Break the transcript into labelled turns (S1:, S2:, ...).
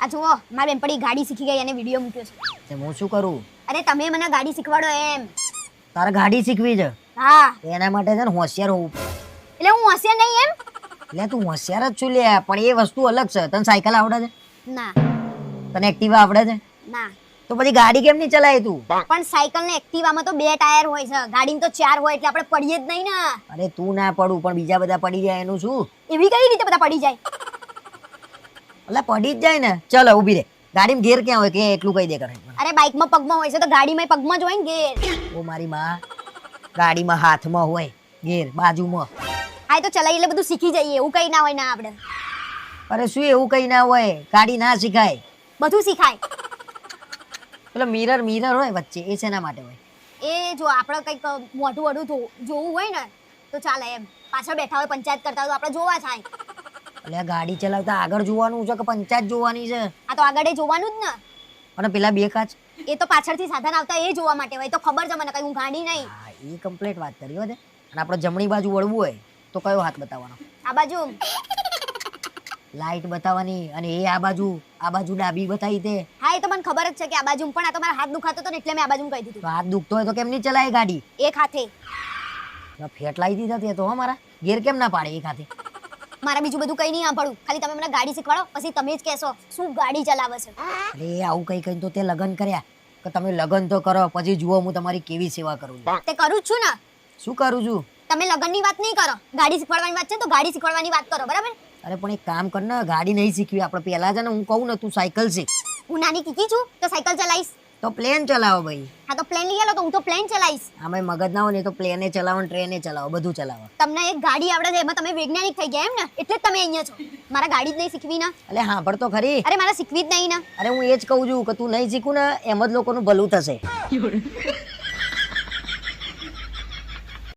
S1: આ જુઓ મારી બેનપણી ગાડી શીખી ગઈ અને વિડિયો મૂક્યો છે.
S2: હું શું કરું?
S1: અરે તમે મને ગાડી શીખવાડો એમ.
S2: તારે ગાડી શીખવી છે?
S1: હા.
S2: એના માટે છે ને હોશિયાર હોવું પડે.
S1: એટલે હું હોશિયાર નહીં એમ?
S2: એટલે તું હોશિયાર જ છું લે, પણ એ વસ્તુ અલગ છે. તને સાયકલ આવડે છે?
S1: ના.
S2: તને એક્ટિવા આવડે છે?
S1: ના.
S2: તો પછી ગાડી કેમ નહીં ચલાય તું?
S1: પણ સાયકલ ને એક્ટિવામાં તો 2 ટાયર હોય છે, ગાડીમાં તો 4 હોય, એટલે આપણે પડીએ જ નહીં ને.
S2: અરે તું ના પડું, પણ બીજા બધા પડી જાય એનું શું?
S1: એવી કઈ રીતે બધા પડી જાય?
S2: એટલે પડી જ જાય ને. ચલો ઊભી રે. ગાડીમાં ગેર ક્યાં હોય કે એટલું કહી દે કરે.
S1: અરે બાઇકમાં પગમાં હોય છે તો ગાડીમાં પગમાં જ હોય ને ગેર.
S2: ઓ મારી માં, ગાડીમાં હાથમાં હોય ગેર, બાજુમાં.
S1: હા તો ચલાઈ એટલે બધું શીખી જઈએ, એવું કઈ ના હોય ના આપણે.
S2: અરે શું એવું કઈ ના હોય? ગાડી ના શીખાય.
S1: બધું શીખાય.
S2: પેલો મિરર હોય વચ્ચે, એ શેના માટે હોય?
S1: એ જો આપણે કંઈક મોઢું વડું જોવું હોય ને તો ચાલે એમ. પાછળ બેઠા હોય પંચાયત કરતા હોય તો આપણે જોવા થાય.
S2: એટલે ગાડી ચલાવતા આગળ જોવાનું છે કે પંચાયત જોવાની છે?
S1: આ તો આગળ જોવાનું જ ને.
S2: અને પેલા બે કાચ?
S1: એ તો પાછળથી સાધન આવતા એ જોવા માટે હોય. તો ખબર છે મને, કઈ હું ગાડી નહીં.
S2: હા, એ કમ્પ્લીટ વાત કરી હોતે. અને આપણે જમણી બાજુ વળવું હોય તો કયો હાથ બતાવવાનો?
S1: આ બાજુ.
S2: લાઈટ બતાવવાની. અને એ આ બાજુ ડાબી બતાવી તે.
S1: હા એ તો મને ખબર જ છે કે આ બાજુ, પણ આ તો મારા હાથ દુખાતો હતો ને એટલે મેં આ બાજુ કહી દીધું.
S2: તો હાથ દુખતો હોય તો કેમ નહીં ચલાય ગાડી?
S1: એક હાથે.
S2: ફેટ લાવી દીધા તે તો મારા ગેર કેમ ના પાડે એક હાથે?
S1: મારા બીજું બધું કઈ નહીં સાંભળું, ખાલી તમે મને ગાડી શીખવાડો, પછી તમે જ કહેશો શું ગાડી ચલાવે છે.
S2: અરે આવું કઈ કઈ તો તે લગન કર્યા કે તમે લગન તો કરો, પછી જુઓ હું તમારી કેવી સેવા કરું છું.
S1: તે કરું જ છું ને.
S2: શું કરું છું?
S1: તમે લગનની વાત નહીં કરો, ગાડી શીખવાડવાની વાત છે તો ગાડી શીખવાડવાની વાત કરો, બરાબર?
S2: અરે પણ એક કામ કર ને, ગાડી નહીં શીખવી આપણે. પહેલા છે ને હું કહું ને તું સાયકલ શીખ.
S1: હું નાની કીકી છું તો સાયકલ ચલાવીશ.
S2: તો પ્લેન ચલાવો ભાઈ.
S1: હા તો પ્લેન લઈ આલો તો હું તો પ્લેન ચલાવીશ.
S2: આમાં મગજ ના હોય ને તો પ્લેને ચલાવો ને ટ્રેને ચલાવો, બધું ચલાવો.
S1: તમને એક ગાડી આવડે છે એમાં તમે વૈજ્ઞાનિક થઈ ગયા એમ ને, એટલે જ તમે અહીંયા છો. મારા ગાડી જ નહીં શીખવી ને.
S2: એટલે હા પણ તો ખરી.
S1: અરે મારા શીખવી જ નહીં ને.
S2: અરે હું એ જ કહું છું કે તું નહીં શીખું ને એમ જ લોકોનું ભલું થશે.